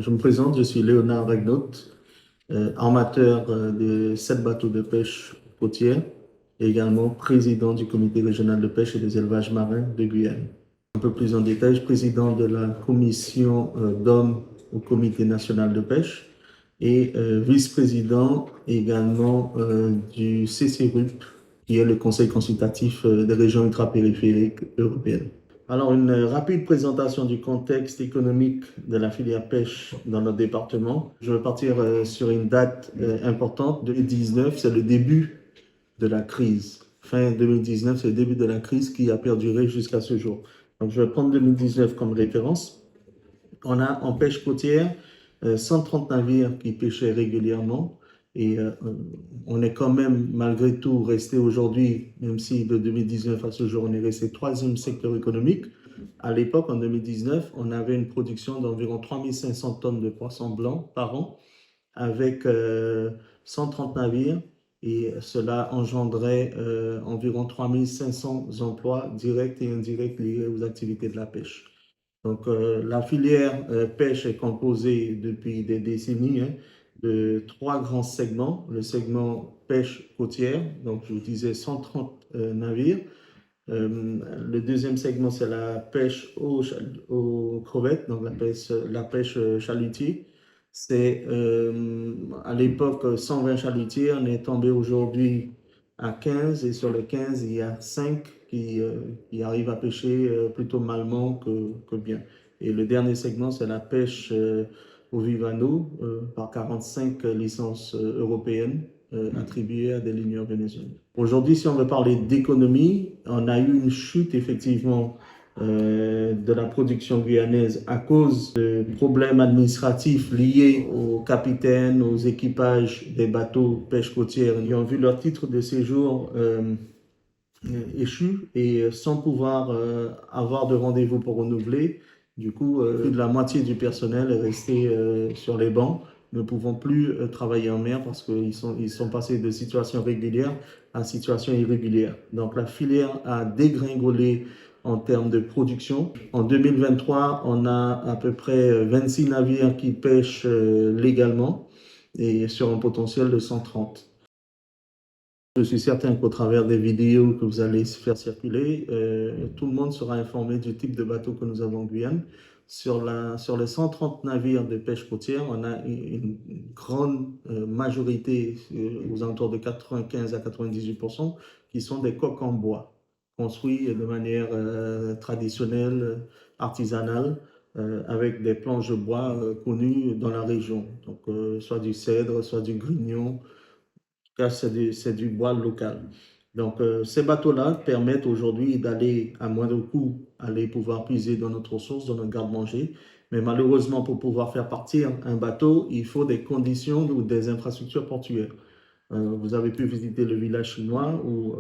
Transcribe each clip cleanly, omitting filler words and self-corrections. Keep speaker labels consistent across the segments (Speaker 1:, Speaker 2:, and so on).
Speaker 1: Je me présente, je suis Léonard Regnault, armateur de 7 bateaux de pêche côtière et également président du comité régional de pêche et des élevages marins de Guyane. Un peu plus en détail, je suis président de la commission d'hommes au comité national de pêche et vice-président également du CCRUP, qui est le conseil consultatif des régions ultrapériphériques européennes. Alors, une rapide présentation du contexte économique de la filière pêche dans notre département. Je vais partir sur une date importante. 2019, c'est le début de la crise. Fin 2019, c'est le début de la crise qui a perduré jusqu'à ce jour. Donc, je vais prendre 2019 comme référence. On a en pêche côtière 130 navires qui pêchaient régulièrement. Et on est quand même, malgré tout, resté aujourd'hui, même si de 2019 à ce jour, on est resté troisième secteur économique. À l'époque, en 2019, on avait une production d'environ 3500 tonnes de poissons blancs par an, avec 130 navires, et cela engendrait environ 3500 emplois directs et indirects liés aux activités de la pêche. Donc, la filière pêche est composée depuis des décennies de 3 grands segments. Le segment pêche côtière, donc je vous disais 130 navires. Le deuxième segment, c'est la pêche aux crevettes, donc la pêche chalutier. C'est à l'époque 120 chalutiers, on est tombé aujourd'hui à 15, et sur les 15, il y a 5 qui arrivent à pêcher plutôt malement que bien. Et le dernier segment, c'est la pêche au vivano par 45 licences européennes attribuées à des ligneurs vénézuéliens. Aujourd'hui, si on veut parler d'économie, on a eu une chute effectivement de la production guyanaise à cause de problèmes administratifs liés aux capitaines, aux équipages des bateaux pêche côtière. Ils ont vu leur titre de séjour échu et sans pouvoir avoir de rendez-vous pour renouveler. Du coup, plus de la moitié du personnel est resté sur les bancs, ne pouvant plus travailler en mer parce qu'ils sont passés de situation régulière à situation irrégulière. Donc la filière a dégringolé en termes de production. En 2023, on a à peu près 26 navires qui pêchent légalement et sur un potentiel de 130. Je suis certain qu'au travers des vidéos que vous allez faire circuler, tout le monde sera informé du type de bateau que nous avons en Guyane. Sur les 130 navires de pêche côtière, on a une grande majorité, aux alentours de 95 à 98%, qui sont des coques en bois, construits de manière traditionnelle, artisanale, avec des planches de bois connues dans la région. Donc, soit du cèdre, soit du grignon, car c'est du bois local. Donc, ces bateaux-là permettent aujourd'hui d'aller à moindre coût, aller pouvoir puiser dans notre ressource, dans notre garde-manger. Mais malheureusement, pour pouvoir faire partir un bateau, il faut des conditions ou des infrastructures portuaires. Vous avez pu visiter le village chinois où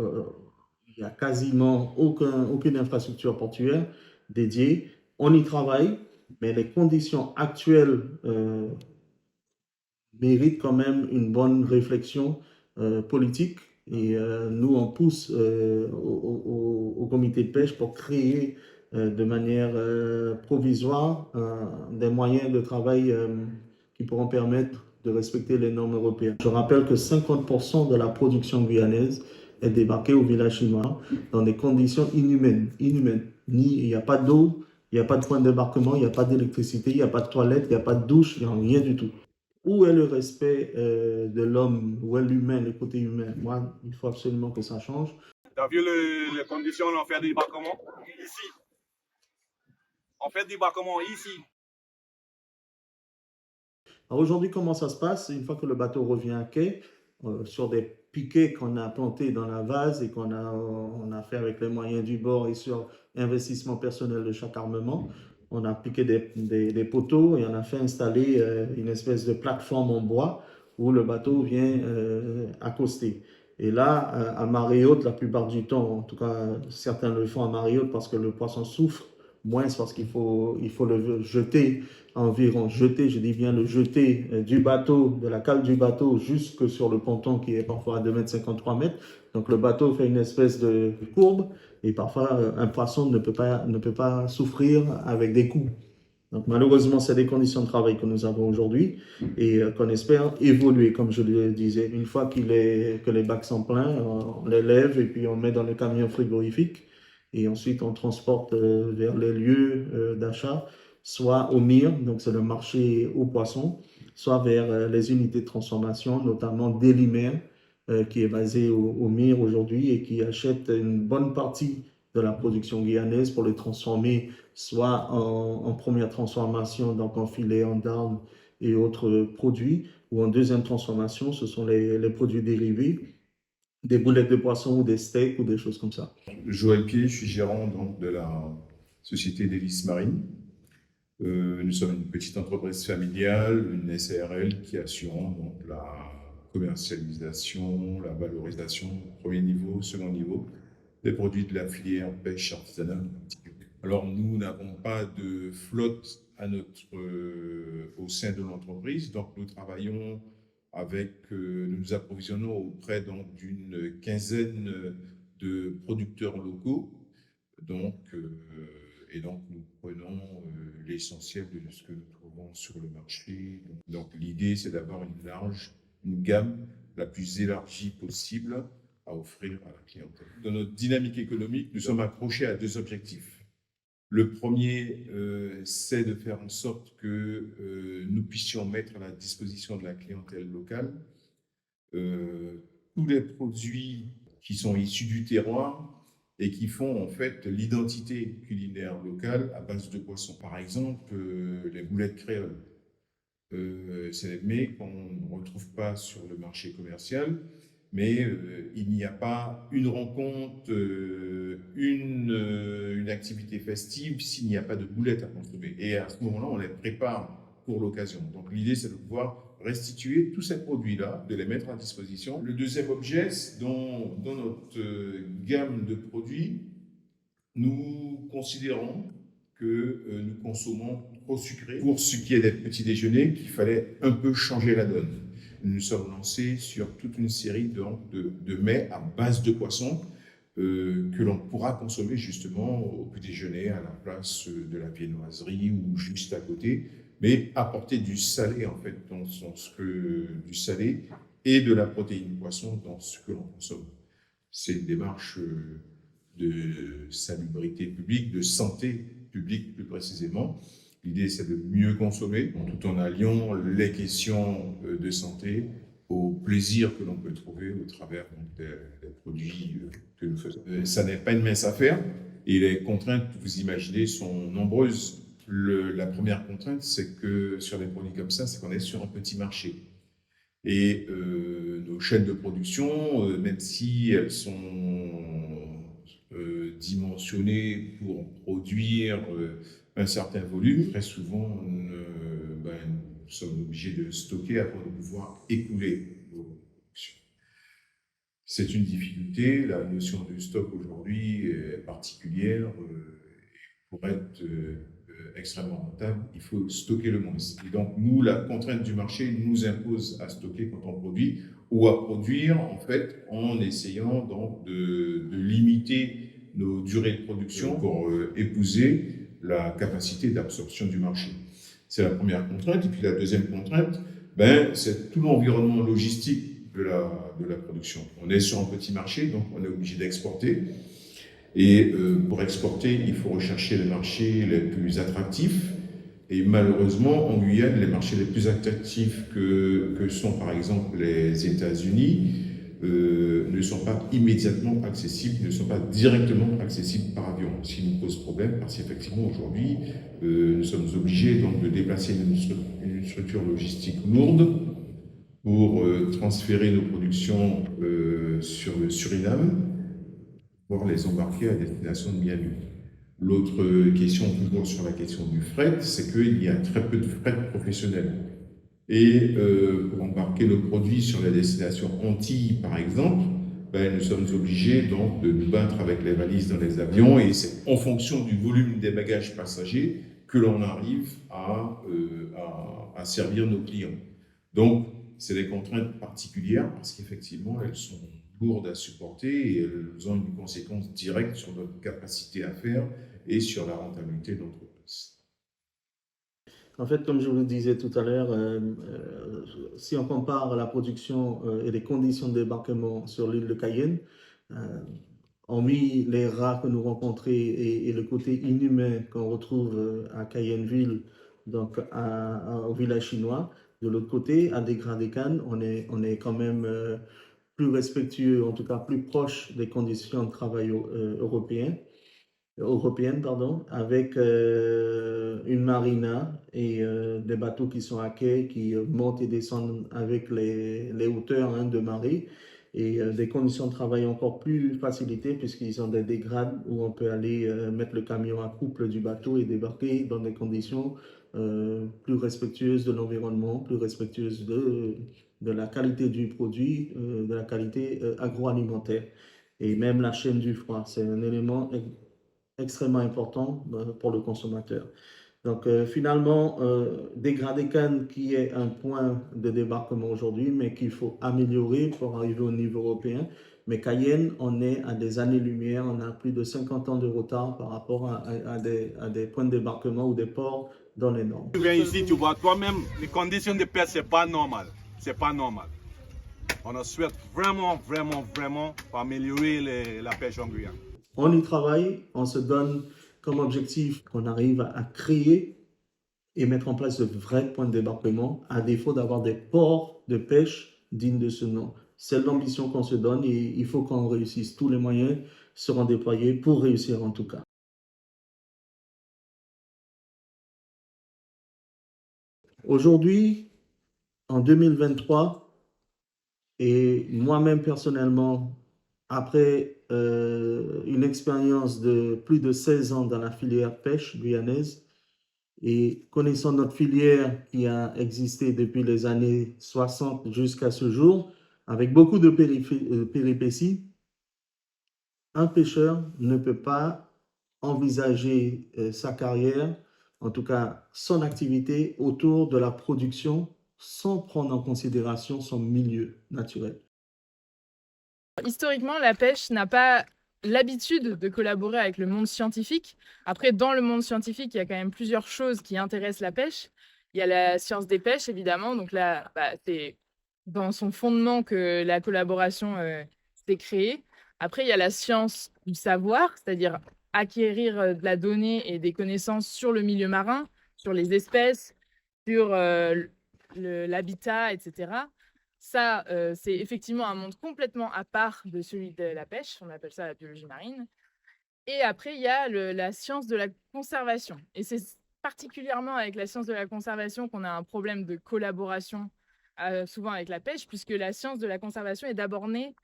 Speaker 1: il n'y a quasiment aucune infrastructure portuaire dédiée. On y travaille, mais les conditions actuelles méritent quand même une bonne réflexion politique. Et nous, on pousse au comité de pêche pour créer de manière provisoire des moyens de travail qui pourront permettre de respecter les normes européennes. Je rappelle que 50% de la production guyanaise est débarquée au village chinois dans des conditions inhumaines. Il n'y a pas d'eau, il n'y a pas de point de débarquement, il n'y a pas d'électricité, il n'y a pas de toilette, il n'y a pas de douche, il n'y a rien du tout. Où est le respect de l'homme? Où est l'humain, le côté humain? Moi, il faut absolument que ça change.
Speaker 2: Tu as vu les conditions on fait débarquement ici. On fait débarquement ici.
Speaker 1: Alors aujourd'hui, comment ça se passe? Une fois que le bateau revient à quai, sur des piquets qu'on a plantés dans la vase et on a fait avec les moyens du bord et sur investissement personnel de chaque armement, on a piqué des poteaux et on a fait installer une espèce de plateforme en bois où le bateau vient accoster. Et là, à marée haute, la plupart du temps, en tout cas certains le font à marée haute parce que le poisson souffre, moins parce il faut le jeter environ, jeter, je dis bien le jeter du bateau, de la cale du bateau jusque sur le ponton qui est parfois à 2,53 m. Donc le bateau fait une espèce de courbe et parfois un poisson ne peut pas souffrir avec des coups. Donc malheureusement, c'est des conditions de travail que nous avons aujourd'hui et qu'on espère évoluer, comme je le disais. Une fois que les bacs sont pleins, on les lève et puis on met dans le camion frigorifique et ensuite on transporte vers les lieux d'achat, soit au MIR, donc c'est le marché aux poissons, soit vers les unités de transformation, notamment Délimer, qui est basé au MIR aujourd'hui et qui achète une bonne partie de la production guyanaise pour les transformer soit en première transformation, donc en filet, en dinde et autres produits, ou en deuxième transformation, ce sont les produits dérivés, des boulettes de poisson ou des steaks ou des choses comme ça.
Speaker 3: Joël Pied, je suis gérant donc, de la société d'Hélice Marine. Nous sommes une petite entreprise familiale, une SARL qui assure donc la commercialisation, la valorisation, premier niveau, second niveau, des produits de la filière pêche artisanale. Alors nous n'avons pas de flotte au sein de l'entreprise, donc nous travaillons nous nous approvisionnons auprès donc d'une quinzaine de producteurs locaux, donc et donc nous prenons l'essentiel de ce que nous trouvons sur le marché. Donc l'idée c'est d'avoir une gamme la plus élargie possible à offrir à la clientèle. Dans notre dynamique économique, nous sommes accrochés à deux objectifs. Le premier, c'est de faire en sorte que nous puissions mettre à la disposition de la clientèle locale tous les produits qui sont issus du terroir et qui font en fait l'identité culinaire locale à base de poissons. Par exemple, les boulettes créoles. C'est des mets qu'on ne retrouve pas sur le marché commercial, mais il n'y a pas une rencontre, une activité festive s'il n'y a pas de boulettes à consommer. Et à ce moment-là, on les prépare pour l'occasion. Donc l'idée, c'est de pouvoir restituer tous ces produits-là, de les mettre à disposition. Le deuxième objet, dans notre gamme de produits, nous considérons que nous consommons trop sucré pour ce qui est des petits déjeuners, qu'il fallait un peu changer la donne. Nous nous sommes lancés sur toute une série de mets à base de poisson que l'on pourra consommer justement au petit déjeuner à la place de la viennoiserie ou juste à côté, mais apporter du salé en fait du salé et de la protéine poisson dans ce que l'on consomme. C'est une démarche de salubrité publique, de santé publique plus précisément. L'idée, c'est de mieux consommer tout en alliant les questions de santé au plaisir que l'on peut trouver au travers des produits que nous faisons. Ça n'est pas une mince affaire et les contraintes, vous imaginez, sont nombreuses. La première contrainte, c'est que sur des produits comme ça, c'est qu'on est sur un petit marché. Et nos chaînes de production, même si elles sont dimensionnées pour produire un certain volume, très souvent nous sommes obligés de stocker afin de pouvoir écouler nos productions. C'est une difficulté, la notion de stock aujourd'hui est particulière. Pour être extrêmement rentable, il faut stocker le moins. Et donc, nous, la contrainte du marché nous impose à stocker quand on produit ou à produire, en fait, en essayant donc de limiter nos durées de production pour épouser la capacité d'absorption du marché. C'est la première contrainte. Et puis, la deuxième contrainte, c'est tout l'environnement logistique de la production. On est sur un petit marché, donc on est obligé d'exporter. Et pour exporter, il faut rechercher les marchés les plus attractifs. Et malheureusement, en Guyane, les marchés les plus attractifs que sont par exemple les États-Unis ne sont pas immédiatement accessibles, ne sont pas directement accessibles par avion. Ce qui nous pose problème parce qu'effectivement aujourd'hui, nous sommes obligés donc de déplacer une structure logistique lourde pour transférer nos productions sur le Suriname, pour les embarquer à destination de Miami. L'autre question, toujours sur la question du fret, c'est qu'il y a très peu de fret professionnel. Et pour embarquer nos produits sur la destination Antilles, par exemple, nous sommes obligés donc de nous battre avec les valises dans les avions et c'est en fonction du volume des bagages passagers que l'on arrive à servir nos clients. Donc, c'est des contraintes particulières parce qu'effectivement, elles sont lourdes à supporter et elles ont une conséquence directe sur notre capacité à faire et sur la rentabilité de l'entreprise.
Speaker 1: En fait, comme je vous le disais tout à l'heure, si on compare la production et les conditions de débarquement sur l'île de Cayenne, euh, hormis les rats que nous rencontrons et le côté inhumain qu'on retrouve à Cayenneville, donc au village chinois, de l'autre côté, à Dégradé-Cannes, on est quand même plus respectueux, en tout cas plus proche des conditions de travail européenne, pardon, avec une marina et des bateaux qui sont à quai, qui montent et descendent avec les hauteurs de marée et des conditions de travail encore plus facilitées puisqu'ils ont des dégrades où on peut aller mettre le camion à couple du bateau et débarquer dans des conditions plus respectueuses de l'environnement, plus respectueuses de la qualité du produit, de la qualité agroalimentaire et même la chaîne du froid. C'est un élément extrêmement important pour le consommateur. Donc finalement, Dégradé Cannes qui est un point de débarquement aujourd'hui, mais qu'il faut améliorer pour arriver au niveau européen. Mais Cayenne, on est à des années-lumière, on a plus de 50 ans de retard par rapport à des points de débarquement ou des ports dans les normes.
Speaker 2: Tu viens ici, tu vois toi-même, les conditions de pêche, c'est pas normal. C'est pas normal. On souhaite vraiment, vraiment, vraiment améliorer la pêche en Guyane.
Speaker 1: On y travaille, on se donne comme objectif qu'on arrive à créer et mettre en place de vrais points de débarquement, à défaut d'avoir des ports de pêche dignes de ce nom. C'est l'ambition qu'on se donne et il faut qu'on réussisse. Tous les moyens seront déployés pour réussir en tout cas. Aujourd'hui, en 2023, et moi-même personnellement, après une expérience de plus de 16 ans dans la filière pêche guyanaise, et connaissant notre filière qui a existé depuis les années 60 jusqu'à ce jour, avec beaucoup de péripéties, un pêcheur ne peut pas envisager sa carrière, en tout cas son activité autour de la production sans prendre en considération son milieu naturel.
Speaker 4: Historiquement, la pêche n'a pas l'habitude de collaborer avec le monde scientifique. Après, dans le monde scientifique, il y a quand même plusieurs choses qui intéressent la pêche. Il y a la science des pêches, évidemment. Donc là, c'est dans son fondement que la collaboration s'est créée. Après, il y a la science du savoir, c'est-à-dire acquérir de la donnée et des connaissances sur le milieu marin, sur les espèces, sur l'habitat, etc. Ça, c'est effectivement un monde complètement à part de celui de la pêche. On appelle ça la biologie marine. Et après, il y a la science de la conservation. Et c'est particulièrement avec la science de la conservation qu'on a un problème de collaboration souvent avec la pêche, puisque la science de la conservation est d'abord née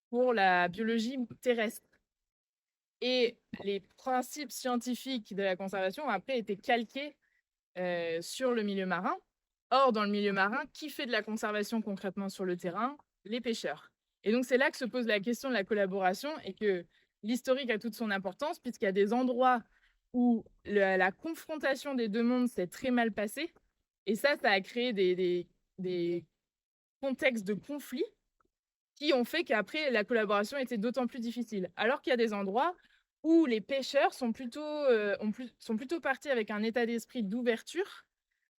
Speaker 4: pour la biologie terrestre. Et les principes scientifiques de la conservation ont après été calqués sur le milieu marin. Or, dans le milieu marin, qui fait de la conservation concrètement sur le terrain? Les pêcheurs. Et donc, c'est là que se pose la question de la collaboration et que l'historique a toute son importance, puisqu'il y a des endroits où la confrontation des deux mondes s'est très mal passée. Et ça a créé des contextes de conflit qui ont fait qu'après, la collaboration était d'autant plus difficile. Alors qu'il y a des endroits où les pêcheurs sont plutôt partis avec un état d'esprit d'ouverture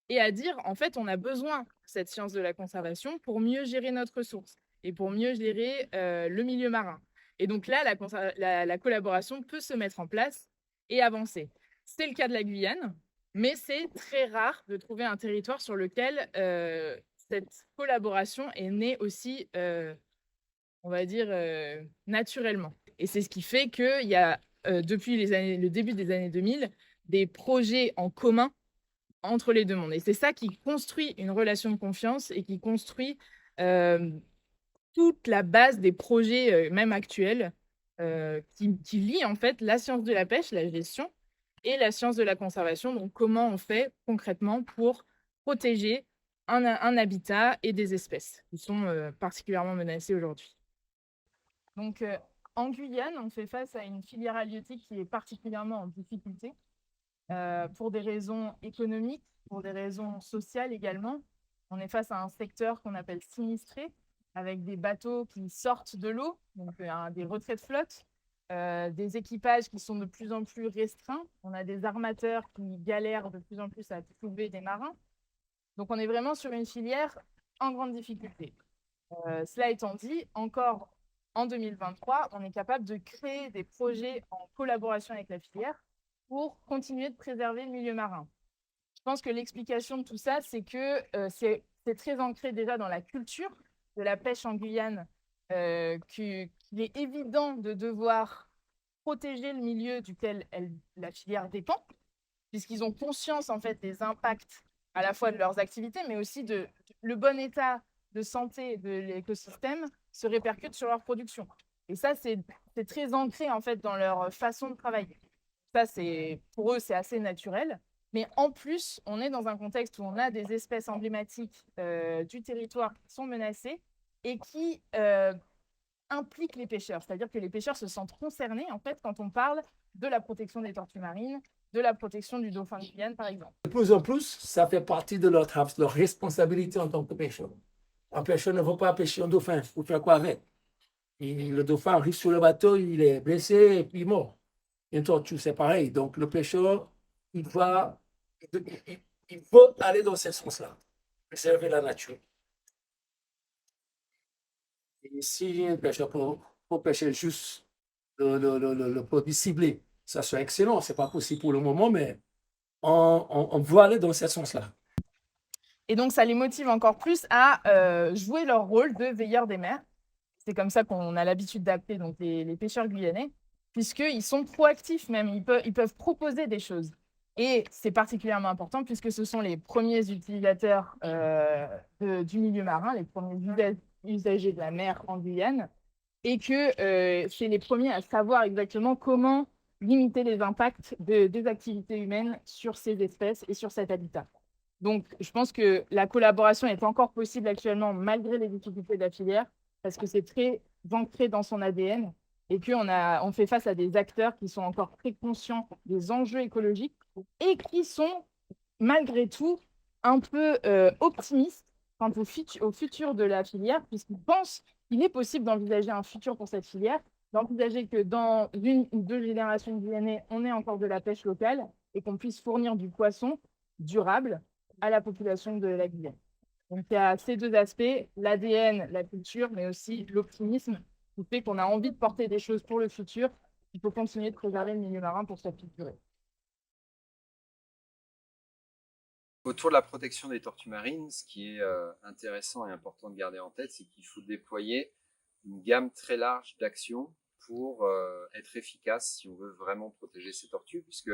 Speaker 4: et à dire, en fait, on a besoin de cette science de la conservation pour mieux gérer notre ressource et pour mieux gérer le milieu marin. Et donc là, la collaboration peut se mettre en place et avancer. C'est le cas de la Guyane, mais c'est très rare de trouver un territoire sur lequel cette collaboration est née aussi, on va dire, naturellement. Et c'est ce qui fait qu'il y a, depuis le début des années 2000, des projets en commun entre les deux mondes. Et c'est ça qui construit une relation de confiance et qui construit toute la base des projets, même actuels, qui lie en fait la science de la pêche, la gestion, et la science de la conservation. Donc, comment on fait concrètement pour protéger un habitat et des espèces qui sont particulièrement menacées aujourd'hui. Donc, en Guyane, on fait face à une filière halieutique qui est particulièrement en difficulté. Pour des raisons économiques, pour des raisons sociales également. On est face à un secteur qu'on appelle sinistré, avec des bateaux qui sortent de l'eau, donc des retraits de flotte, des équipages qui sont de plus en plus restreints. On a des armateurs qui galèrent de plus en plus à trouver des marins. Donc, on est vraiment sur une filière en grande difficulté. Cela étant dit, encore en 2023, on est capable de créer des projets en collaboration avec la filière pour continuer de préserver le milieu marin. Je pense que l'explication de tout ça, c'est que c'est très ancré déjà dans la culture de la pêche en Guyane, qu'il est évident de devoir protéger le milieu duquel la filière dépend, puisqu'ils ont conscience en fait des impacts à la fois de leurs activités, mais aussi de le bon état de santé de l'écosystème se répercute sur leur production. Et ça, c'est très ancré en fait dans leur façon de travailler. Ça, pour eux, c'est assez naturel. Mais en plus, on est dans un contexte où on a des espèces emblématiques du territoire qui sont menacées et qui impliquent les pêcheurs. C'est-à-dire que les pêcheurs se sentent concernés en fait quand on parle de la protection des tortues marines, de la protection du dauphin de Guyane, par exemple.
Speaker 5: De plus en plus, ça fait partie de leur responsabilité en tant que pêcheur. Un pêcheur ne va pas pêcher un dauphin. Il faut faire quoi avec? Le dauphin arrive sur le bateau, il est blessé et puis mort. Une tortue, c'est pareil. Donc, le pêcheur, il faut aller dans ce sens-là, préserver la nature. Et si un pêcheur pour pêcher juste le produit ciblé, ça serait excellent. Ce n'est pas possible pour le moment, mais on veut aller dans ce sens-là.
Speaker 4: Et donc, ça les motive encore plus à jouer leur rôle de veilleurs des mers. C'est comme ça qu'on a l'habitude d'appeler donc les pêcheurs guyanais, puisqu'ils sont proactifs même, ils peuvent proposer des choses. Et c'est particulièrement important puisque ce sont les premiers utilisateurs du milieu marin, les premiers usagers de la mer en Guyane, et que c'est les premiers à savoir exactement comment limiter les impacts des activités humaines sur ces espèces et sur cet habitat. Donc, je pense que la collaboration est encore possible actuellement malgré les difficultés de la filière, parce que c'est très ancré dans son ADN et qu'on fait face à des acteurs qui sont encore très conscients des enjeux écologiques et qui sont, malgré tout, un peu optimistes quant au futur de la filière, puisqu'ils pensent qu'il est possible d'envisager un futur pour cette filière, d'envisager que dans 1 ou 2 générations de Guyanais, on ait encore de la pêche locale et qu'on puisse fournir du poisson durable à la population de la Guyane. Donc, il y a ces deux aspects, l'ADN, la culture, mais aussi l'optimisme, qui fait qu'on a envie de porter des choses pour le futur. Il faut continuer de préserver le milieu marin pour sa future durée.
Speaker 6: Autour de la protection des tortues marines, ce qui est intéressant et important de garder en tête, c'est qu'il faut déployer une gamme très large d'actions pour être efficace si on veut vraiment protéger ces tortues, puisque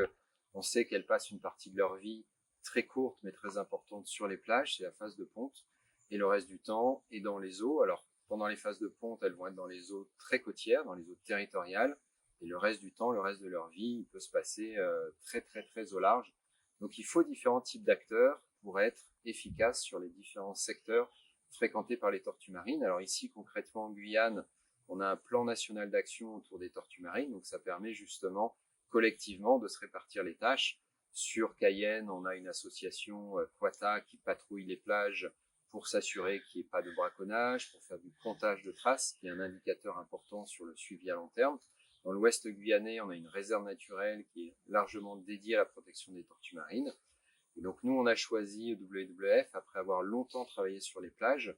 Speaker 6: on sait qu'elles passent une partie de leur vie très courte mais très importante sur les plages, c'est la phase de ponte, et le reste du temps est dans les eaux. Alors pendant les phases de ponte, elles vont être dans les eaux très côtières, dans les eaux territoriales, et le reste du temps, le reste de leur vie, il peut se passer très au large. Donc il faut différents types d'acteurs pour être efficace sur les différents secteurs fréquentés par les tortues marines. Alors ici concrètement en Guyane, on a un plan national d'action autour des tortues marines, donc ça permet justement collectivement de se répartir les tâches. Sur Cayenne, on a une association Quata qui patrouille les plages pour s'assurer qu'il n'y ait pas de braconnage, pour faire du comptage de traces, qui est un indicateur important sur le suivi à long terme. Dans l'ouest guyanais, on a une réserve naturelle qui est largement dédiée à la protection des tortues marines. Et donc nous, on a choisi, WWF, après avoir longtemps travaillé sur les plages,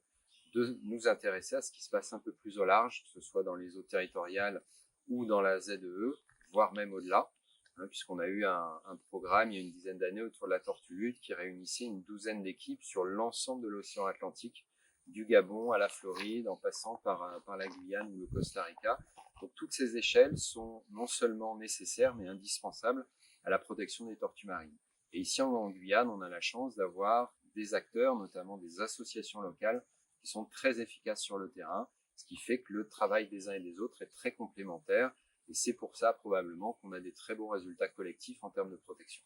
Speaker 6: de nous intéresser à ce qui se passe un peu plus au large, que ce soit dans les eaux territoriales ou dans la ZEE, voire même au-delà. Puisqu'on a eu un programme il y a une dizaine d'années autour de la tortue lutte qui réunissait une douzaine d'équipes sur l'ensemble de l'océan Atlantique, du Gabon à la Floride, en passant par la Guyane ou le Costa Rica. Donc toutes ces échelles sont non seulement nécessaires, mais indispensables à la protection des tortues marines. Et ici en Guyane, on a la chance d'avoir des acteurs, notamment des associations locales, qui sont très efficaces sur le terrain, ce qui fait que le travail des uns et des autres est très complémentaire. Et c'est pour ça, probablement, qu'on a des très bons résultats collectifs en termes de protection.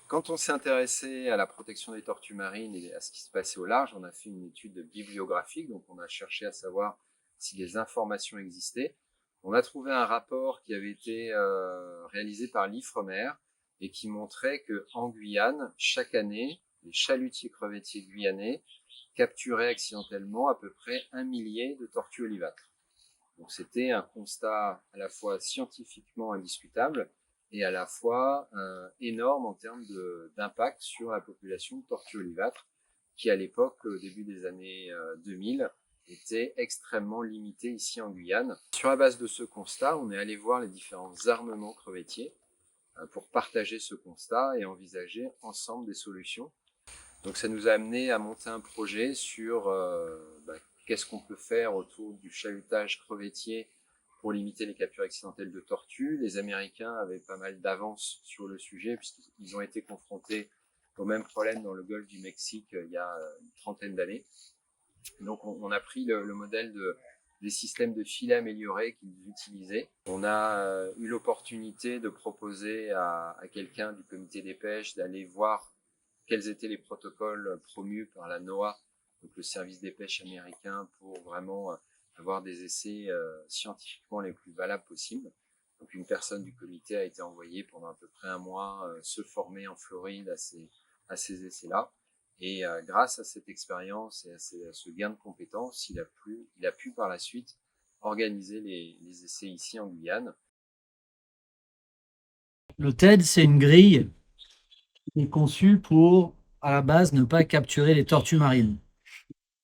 Speaker 6: Quand on s'est intéressé à la protection des tortues marines et à ce qui se passait au large, on a fait une étude bibliographique, donc on a cherché à savoir si des informations existaient. On a trouvé un rapport qui avait été réalisé par l'Ifremer et qui montrait qu'en Guyane, chaque année, les chalutiers crevettiers guyanais capturaient accidentellement à peu près 1 millier de tortues olivâtres. Donc c'était un constat à la fois scientifiquement indiscutable et à la fois énorme en termes d'impact sur la population de tortues olivâtres, qui à l'époque, au début des années 2000, était extrêmement limitée ici en Guyane. Sur la base de ce constat, on est allé voir les différents armements crevettiers pour partager ce constat et envisager ensemble des solutions. Donc ça nous a amené à monter un projet sur qu'est-ce qu'on peut faire autour du chalutage crevettier pour limiter les captures accidentelles de tortues. Les Américains avaient pas mal d'avance sur le sujet puisqu'ils ont été confrontés au même problème dans le golfe du Mexique il y a une trentaine d'années. Donc on a pris le modèle des systèmes de filets améliorés qu'ils utilisaient. On a eu l'opportunité de proposer à quelqu'un du comité des pêches d'aller voir quels étaient les protocoles promus par la NOAA, donc le service des pêches américain, pour vraiment avoir des essais scientifiquement les plus valables possibles. Donc une personne du comité a été envoyée pendant à peu près un mois se former en Floride à ces essais-là. Et grâce à cette expérience et à ce gain de compétences, il a pu par la suite organiser les essais ici en Guyane.
Speaker 7: Le TED, c'est une grille qui est conçue pour, à la base, ne pas capturer les tortues marines.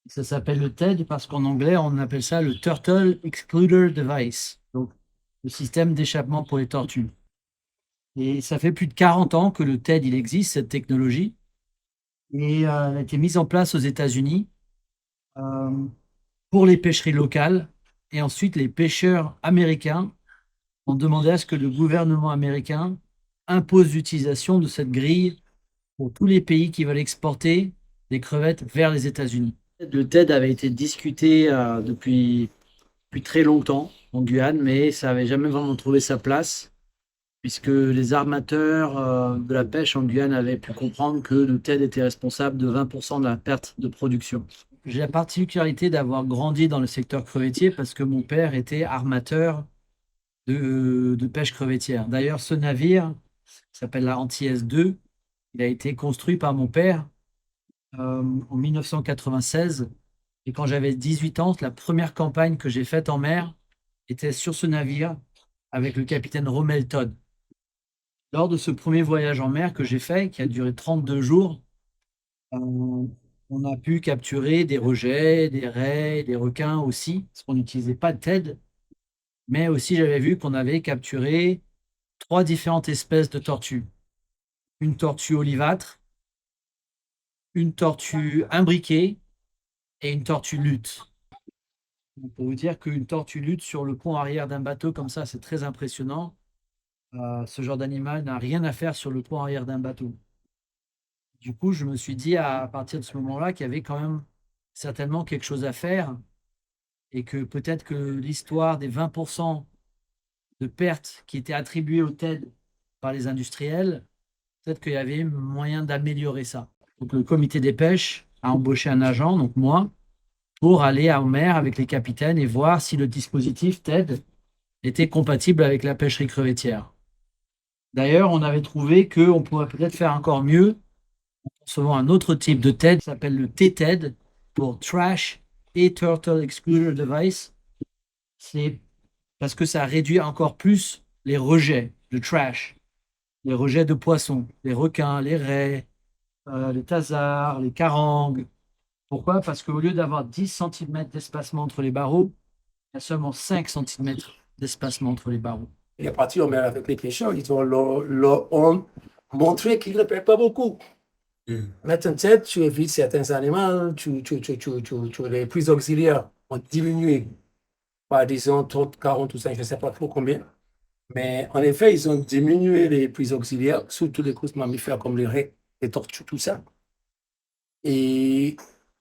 Speaker 7: Ça s'appelle le TED parce qu'en anglais, on appelle ça le Turtle Excluder Device, donc le système d'échappement pour les tortues. Et ça fait plus de 40 ans que le TED il existe, cette technologie. Et elle a été mise en place aux États-Unis pour les pêcheries locales. Et ensuite, les pêcheurs américains ont demandé à ce que le gouvernement américain impose l'utilisation de cette grille pour tous les pays qui veulent exporter des crevettes vers les États-Unis. Le TED avait été discuté depuis très longtemps en Guyane, mais ça n'avait jamais vraiment trouvé sa place, puisque les armateurs de la pêche en Guyane avaient pu comprendre que le TED était responsable de 20% de la perte de production. J'ai la particularité d'avoir grandi dans le secteur crevettier parce que mon père était armateur de pêche crevettière. D'ailleurs, ce navire s'appelle la Antilles 2. Il a été construit par mon père en 1996. Et quand j'avais 18 ans, la première campagne que j'ai faite en mer était sur ce navire avec le capitaine Rommel Todd. Lors de ce premier voyage en mer que j'ai fait, qui a duré 32 jours, on a pu capturer des rejets, des raies, des requins aussi, parce qu'on n'utilisait pas de TED. Mais aussi, j'avais vu qu'on avait capturé 3 différentes espèces de tortues. Une tortue olivâtre, une tortue imbriquée et une tortue luth. On peut vous dire qu'une tortue luth sur le pont arrière d'un bateau comme ça, c'est très impressionnant. Ce genre d'animal n'a rien à faire sur le pont arrière d'un bateau. Du coup, je me suis dit à partir de ce moment-là qu'il y avait quand même certainement quelque chose à faire et que peut-être que l'histoire des 20% de pertes qui étaient attribuées au TED par les industriels, peut-être qu'il y avait moyen d'améliorer ça. Donc le comité des pêches a embauché un agent, donc moi, pour aller en mer avec les capitaines et voir si le dispositif TED était compatible avec la pêcherie crevettière. D'ailleurs, on avait trouvé qu'on pourrait peut-être faire encore mieux en concevant un autre type de TED qui s'appelle le T-TED pour Trash et Turtle Excluder Device. C'est parce que ça réduit encore plus les rejets de trash, les rejets de poissons, les requins, les raies, les thasards, les carangues. Pourquoi? Parce qu'au lieu d'avoir 10 cm d'espacement entre les barreaux, il y a seulement 5 cm d'espacement entre les barreaux.
Speaker 5: Il est parti en mer avec les pêcheurs, ils ont montré qu'ils ne perdent pas beaucoup. Mettre en tête, tu évites certains animaux, les prises auxiliaires ont diminué par disons 30, 40 ou 5, je ne sais pas trop combien. Mais en effet, ils ont diminué les prises auxiliaires, surtout les grosses mammifères comme les raies, les tortues, tout ça. Et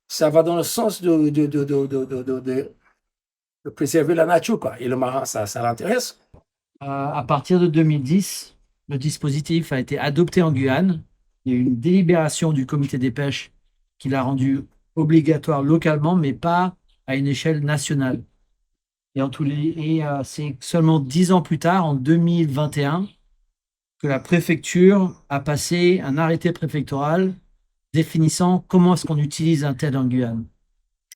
Speaker 5: ça va dans le sens de préserver la nature, quoi. Et le marin, ça l'intéresse.
Speaker 7: À partir de 2010, le dispositif a été adopté en Guyane. Il y a eu une délibération du comité des pêches qui l'a rendu obligatoire localement, mais pas à une échelle nationale. Et c'est seulement 10 ans plus tard, en 2021, que la préfecture a passé un arrêté préfectoral définissant comment est-ce qu'on utilise un TED en Guyane.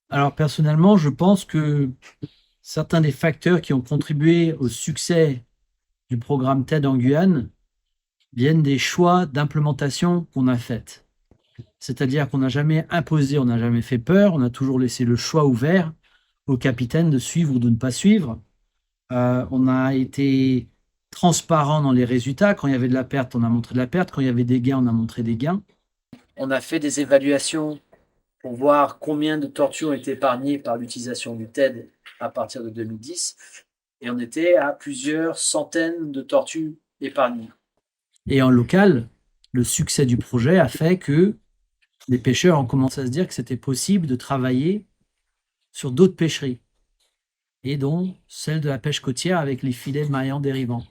Speaker 7: Alors personnellement, je pense que certains des facteurs qui ont contribué au succès du programme TED en Guyane viennent des choix d'implémentation qu'on a faits. C'est-à-dire qu'on n'a jamais imposé, on n'a jamais fait peur, on a toujours laissé le choix ouvert au capitaine de suivre ou de ne pas suivre. On a été transparent dans les résultats. Quand il y avait de la perte, on a montré de la perte. Quand il y avait des gains, on a montré des gains. On a fait des évaluations pour voir combien de tortues ont été épargnées par l'utilisation du TED à partir de 2010. Et on était à plusieurs centaines de tortues épargnées. Et en local, le succès du projet a fait que les pêcheurs ont commencé à se dire que c'était possible de travailler sur d'autres pêcheries, et dont celle de la pêche côtière avec les filets maillants dérivants.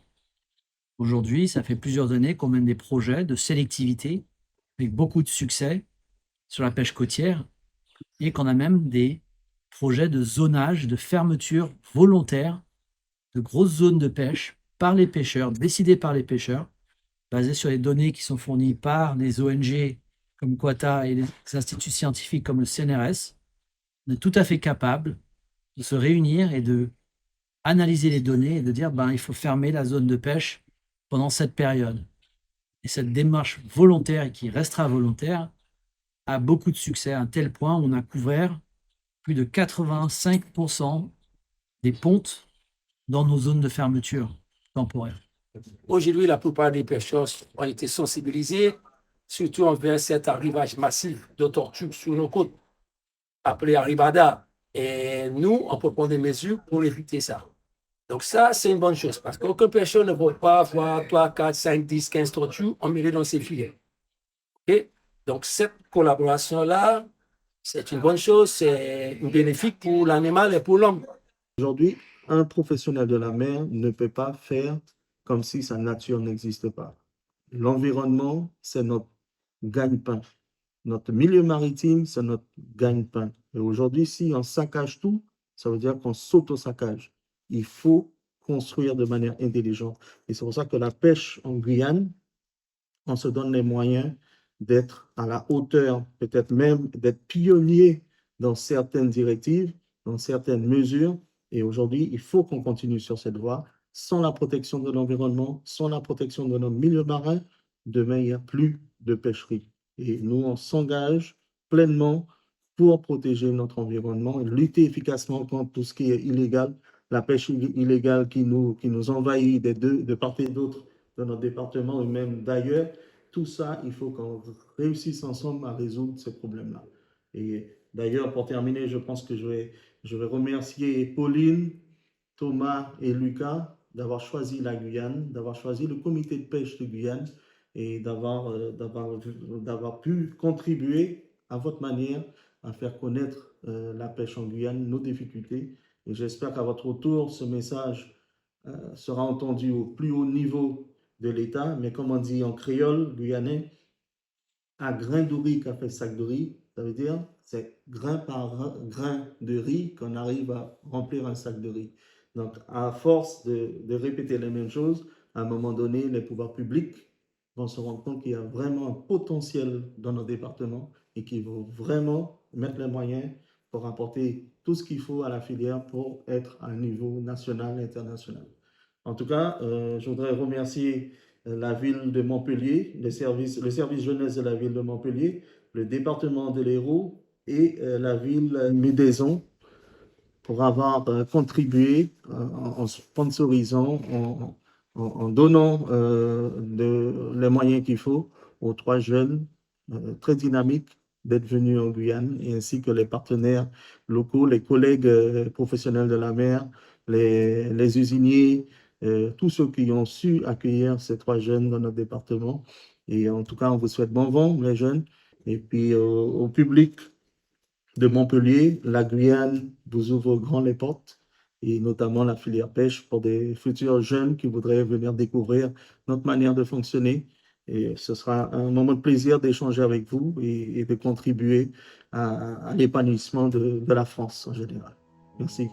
Speaker 7: Aujourd'hui, ça fait plusieurs années qu'on mène des projets de sélectivité avec beaucoup de succès sur la pêche côtière, et qu'on a même des projets de zonage, de fermeture volontaire de grosses zones de pêche par les pêcheurs, décidées par les pêcheurs, basées sur les données qui sont fournies par les ONG comme Quata et les instituts scientifiques comme le CNRS. On est tout à fait capable de se réunir et de analyser les données et de dire il faut fermer la zone de pêche pendant cette période. Et cette démarche volontaire, et qui restera volontaire, a beaucoup de succès, à un tel point où on a couvert plus de 85% des pontes dans nos zones de fermeture temporaire.
Speaker 5: Aujourd'hui, la plupart des pêcheurs ont été sensibilisés, surtout envers cet arrivage massif de tortues sur nos côtes, appelé arribada. Et nous, on peut prendre des mesures pour éviter ça. Donc ça, c'est une bonne chose, parce qu'aucun pêcheur ne veut pas avoir 3, 4, 5, 10, 15 tortues emmêlées dans ses filets. Okay? Donc cette collaboration-là, c'est une bonne chose, c'est bénéfique pour l'animal et pour l'homme.
Speaker 1: Aujourd'hui, un professionnel de la mer ne peut pas faire comme si sa nature n'existe pas. L'environnement, c'est notre gagne-pain. Notre milieu maritime, c'est notre gagne-pain. Et aujourd'hui, si on saccage tout, ça veut dire qu'on s'auto-saccage. Il faut construire de manière intelligente. Et c'est pour ça que la pêche en Guyane, on se donne les moyens d'être à la hauteur, peut-être même d'être pionnier dans certaines directives, dans certaines mesures. Et aujourd'hui, il faut qu'on continue sur cette voie. Sans la protection de l'environnement, sans la protection de notre milieu marin, demain, il n'y a plus de pêcherie. Et nous, on s'engage pleinement pour protéger notre environnement et lutter efficacement contre tout ce qui est illégal, la pêche illégale qui nous envahit de part et d'autre de notre département et même d'ailleurs. Tout ça, il faut qu'on réussisse ensemble à résoudre ces problèmes-là. Et d'ailleurs, pour terminer, je pense que je vais remercier Pauline, Thomas et Lucas d'avoir choisi la Guyane, d'avoir choisi le comité de pêche de Guyane et d'avoir pu contribuer à votre manière à faire connaître la pêche en Guyane, nos difficultés. Et j'espère qu'à votre retour, ce message sera entendu au plus haut niveau de l'État. Mais comme on dit en créole guyanais, à grain de riz qu'a fait sac de riz, ça veut dire c'est grain par grain de riz qu'on arrive à remplir un sac de riz. Donc, à force de répéter les mêmes choses, à un moment donné, les pouvoirs publics vont se rendre compte qu'il y a vraiment un potentiel dans nos départements et qu'il faut vraiment mettre les moyens pour apporter tout ce qu'il faut à la filière pour être à un niveau national et international. En tout cas, je voudrais remercier la ville de Montpellier, le service jeunesse de la ville de Montpellier, le département de l'Hérault et la ville Médaison pour avoir contribué en sponsorisant, en donnant les moyens qu'il faut aux 3 jeunes très dynamiques d'être venus en Guyane, et ainsi que les partenaires locaux, les collègues professionnels de la mer, les usiniers, tous ceux qui ont su accueillir ces 3 jeunes dans notre département. Et en tout cas, on vous souhaite bon vent, les jeunes. Et puis au public de Montpellier, la Guyane vous ouvre grand les portes, et notamment la filière pêche pour des futurs jeunes qui voudraient venir découvrir notre manière de fonctionner. Et ce sera un moment de plaisir d'échanger avec vous et de contribuer à l'épanouissement de la France en général. Merci.